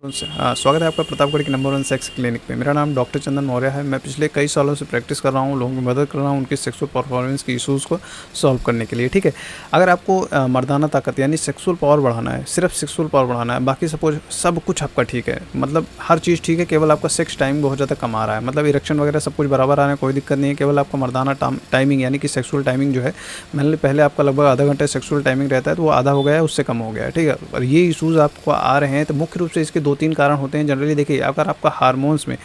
स्वागत है आपका प्रतापगढ़ के नंबर 1 सेक्स क्लिनिक पे। मेरा नाम डॉक्टर चंदन मौर्य है। मैं पिछले कई सालों से प्रैक्टिस कर रहा हूँ, लोगों की मदद कर रहा हूँ उनकी सेक्सुअल परफॉर्मेंस के इश्यूज़ को सॉल्व करने के लिए। ठीक है, अगर आपको मर्दाना ताकत यानी सेक्सुअल पावर बढ़ाना है, सिर्फ सेक्सुअल पावर बढ़ाना है, बाकी सपोज सब कुछ आपका ठीक है, मतलब हर चीज़ ठीक है, केवल आपका सेक्स टाइम बहुत ज़्यादा कम आ रहा है, मतलब इरेक्शन वगैरह सब कुछ बराबर आ रहा है, कोई दिक्कत नहीं है, केवल आपका मर्दाना टाइमिंग यानी कि सेक्सुअल टाइमिंग जो है, मान ली पहले आपका लगभग आधा घंटे सेक्सुअल टाइमिंग रहता है, तो वो आधा हो गया है, उससे कम हो गया है। ठीक है, और ये इशूज़ आपको आ रहे हैं तो मुख्य रूप से इसके 2-3 कारण होते हैं। जनरली देखिए, अगर आपका हार्मोन्स में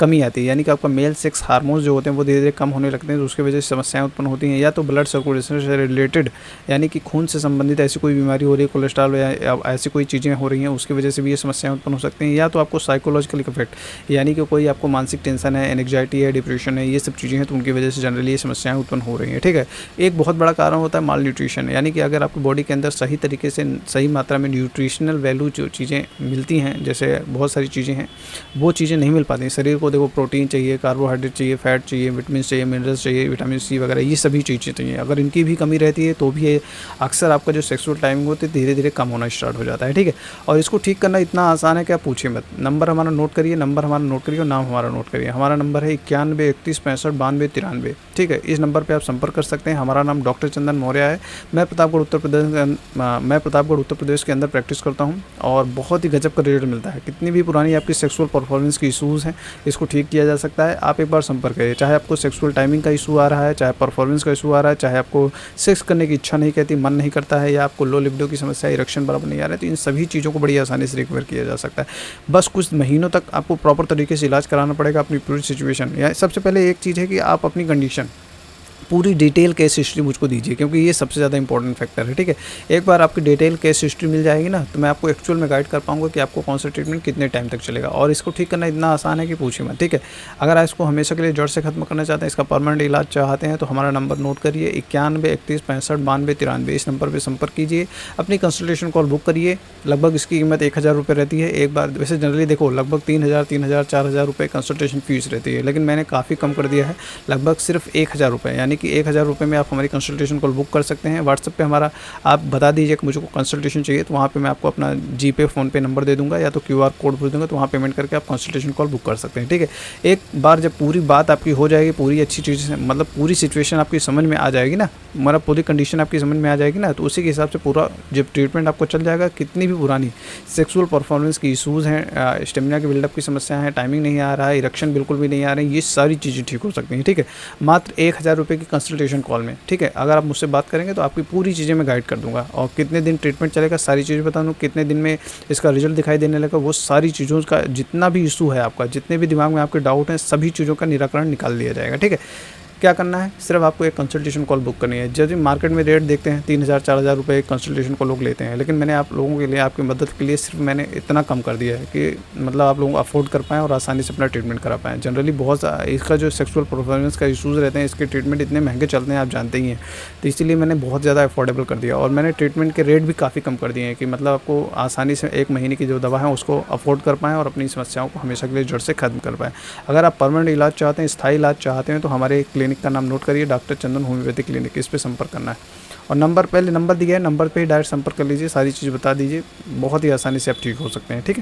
कमी आती है, यानी कि आपका मेल सेक्स हार्मोन्स जो होते हैं वो धीरे धीरे कम होने लगते हैं, तो उसकी वजह से समस्याएं उत्पन्न होती हैं। या तो ब्लड सर्कुलेशन से रिलेटेड, यानी कि खून से संबंधित ऐसी कोई बीमारी हो रही है, कोलेस्ट्रॉल या ऐसी कोई चीज़ें हो रही हैं, उसकी वजह से भी ये समस्याएं उत्पन्न हो सकती हैं। या तो आपको साइकोलॉजिकल इफेक्ट, यानी कि कोई आपको मानसिक टेंशन है, एंग्जाइटी है, डिप्रेशन है, ये सब चीज़ें हैं, तो उनकी वजह से जनरली ये समस्याएं उत्पन्न हो रही हैं। ठीक है, एक बहुत बड़ा कारण होता है माल न्यूट्रिशन, यानी कि अगर आपकी बॉडी के अंदर सही तरीके से सही मात्रा में न्यूट्रिशनल वैल्यू जो चीज़ें मिलती हैं, जैसे बहुत सारी चीज़ें हैं, वो चीज़ें नहीं मिल पाती हैं। शरीर को देखो, प्रोटीन चाहिए, कार्बोहाइड्रेट चाहिए, फैट चाहिए, विटामिन चाहिए, मिनरल्स चाहिए, विटामिन सी वगैरह, ये सभी चीज़ें चाहिए। अगर इनकी भी कमी रहती है तो भी ये अक्सर आपका जो सेक्सुअल टाइमिंग होती है धीरे धीरे कम होना स्टार्ट हो जाता है। ठीक है, और इसको ठीक करना इतना आसान है कि आप पूछिए मत। नंबर हमारा नोट करिए, और नाम हमारा नोट करिए। हमारा नंबर है 91 31 65 92 93। ठीक है, इस नंबर पर आप संपर्क कर सकते हैं। हमारा नाम डॉक्टर चंदन मौर्य है। मैं प्रतापगढ़ उत्तर प्रदेश के अंदर प्रैक्टिस करता हूँ और बहुत ही गजब का रिजल्ट मिलता है। कितनी भी पुरानी आपकी सेक्सुअल परफॉर्मेंस की इशूज़ हैं, इसको ठीक किया जा सकता है। आप एक बार संपर्क करिए, चाहे आपको सेक्सुअल टाइमिंग का इशू आ रहा है, चाहे परफॉर्मेंस का इशू आ रहा है, चाहे आपको सेक्स करने की इच्छा नहीं कहती, मन नहीं करता है, या आपको लो लिबिडो की समस्या, इरेक्शन बराबर नहीं आ रहा है, तो इन सभी चीज़ों को बड़ी आसानी से रिकवर किया जा सकता है। बस कुछ महीनों तक आपको प्रॉपर तरीके से इलाज कराना पड़ेगा अपनी पूरी सिचुएशन। या सबसे पहले एक चीज़ है कि आप अपनी कंडीशन पूरी डिटेल केस हिस्ट्री मुझको दीजिए, क्योंकि ये सबसे ज़्यादा इंपॉर्टेंट फैक्टर है। ठीक है, एक बार आपकी डिटेल केस हिस्ट्री मिल जाएगी ना, तो मैं आपको एक्चुअल में गाइड कर पाऊंगा कि आपको कौन सा ट्रीटमेंट कितने टाइम तक चलेगा। और इसको ठीक करना इतना आसान है कि पूछिए मत। ठीक है, अगर आप इसको हमेशा के लिए जड़ से खत्म करना चाहते हैं, इसका परमानेंट इलाज चाहते हैं, तो हमारा नंबर नोट करिए 91 31 65 92 93। इस नंबर पर संपर्क कीजिए, अपनी कंसल्टेशन कॉल बुक करिए। लगभग इसकी कीमत 1000 रुपये रहती है एक बार। वैसे जनरली देखो, लगभग 3000 4000 रुपये कंसल्टेशन फीस रहती है, लेकिन मैंने काफ़ी कम कर दिया है, लगभग सिर्फ 1000 रुपये, यानी कि 1000 रुपये में आप हमारी कंसल्टेशन कॉल बुक कर सकते हैं। व्हाट्सएप पे हमारा आप बता दीजिए कि मुझे कंसल्टेशन चाहिए, तो वहाँ पे मैं आपको अपना जीपे फ़ोनपे नंबर दे दूंगा, या तो क्यूआर कोड भेज दूंगा, तो वहाँ पेमेंट करके आप कंसल्टेशन कॉल बुक कर सकते हैं। ठीक है, एक बार जब पूरी बात आपकी हो जाएगी, पूरी अच्छी चीज़, मतलब पूरी सिचुएशन आपकी समझ में आ जाएगी ना, मतलब पूरी कंडीशन आपकी समझ में आ जाएगी ना, तो उसी के हिसाब से पूरा जब ट्रीटमेंट आपको चल जाएगा। कितनी भी पुरानी सेक्सुअल परफॉर्मेंस की इशूज़ हैं, स्टेमिना की बिल्डअप की समस्या है, टाइमिंग नहीं आ रहा है, इरेक्शन बिल्कुल भी नहीं आ रही है, ये सारी चीज़ें ठीक हो सकती हैं। ठीक है, मात्र 1000 रुपये की कंसल्टेशन कॉल में। ठीक है, अगर आप मुझसे बात करेंगे तो आपकी पूरी चीज़ें मैं गाइड कर दूंगा, और कितने दिन ट्रीटमेंट चलेगा सारी चीज़ें बता दूँ, कितने दिन में इसका रिजल्ट दिखाई देने लगा, वो सारी चीज़ों का, जितना भी इशू है आपका, जितने भी दिमाग में आपके डाउट हैं, सभी चीज़ों का निराकरण निकाल दिया जाएगा। ठीक है, क्या करना है, सिर्फ आपको एक कंसल्टेशन कॉल बुक करनी है। जब मार्केट में रेट देखते हैं 3000 4000 रुपये एक कंसल्टेशन को लोग लेते हैं, लेकिन मैंने आप लोगों के लिए, आपकी मदद के लिए सिर्फ मैंने इतना कम कर दिया है कि मतलब आप लोग अफोर्ड कर पाएँ और आसानी से अपना ट्रीटमेंट करा पाएँ। जनरली बहुत इसका जो सेक्सुअल परफॉर्मेंस का इशूज़ रहते हैं, इसके ट्रीटमेंट इतने महंगे चलते हैं, आप जानते ही हैं, तो इसीलिए मैंने बहुत ज़्यादा अफोर्डेबल कर दिया, और मैंने ट्रीटमेंट के रेट भी काफ़ी कम कर दिए हैं कि मतलब आपको आसानी से 1 महीने की जो दवा है उसको अफोर्ड कर पाएँ और अपनी समस्याओं को हमेशा के लिए जड़ से खत्म कर पाएँ। अगर आप परमानेंट इलाज चाहते हैं, स्थायी इलाज चाहते हैं, तो हमारे क्लिनिक का नाम नोट करिए, डॉक्टर चंदन होम्योपैथिक क्लिनिक, इस पे संपर्क करना है। और नंबर, पहले नंबर दिया है, नंबर पे ही डायरेक्ट संपर्क कर लीजिए, सारी चीज़ बता दीजिए, बहुत ही आसानी से आप ठीक हो सकते हैं। ठीक है।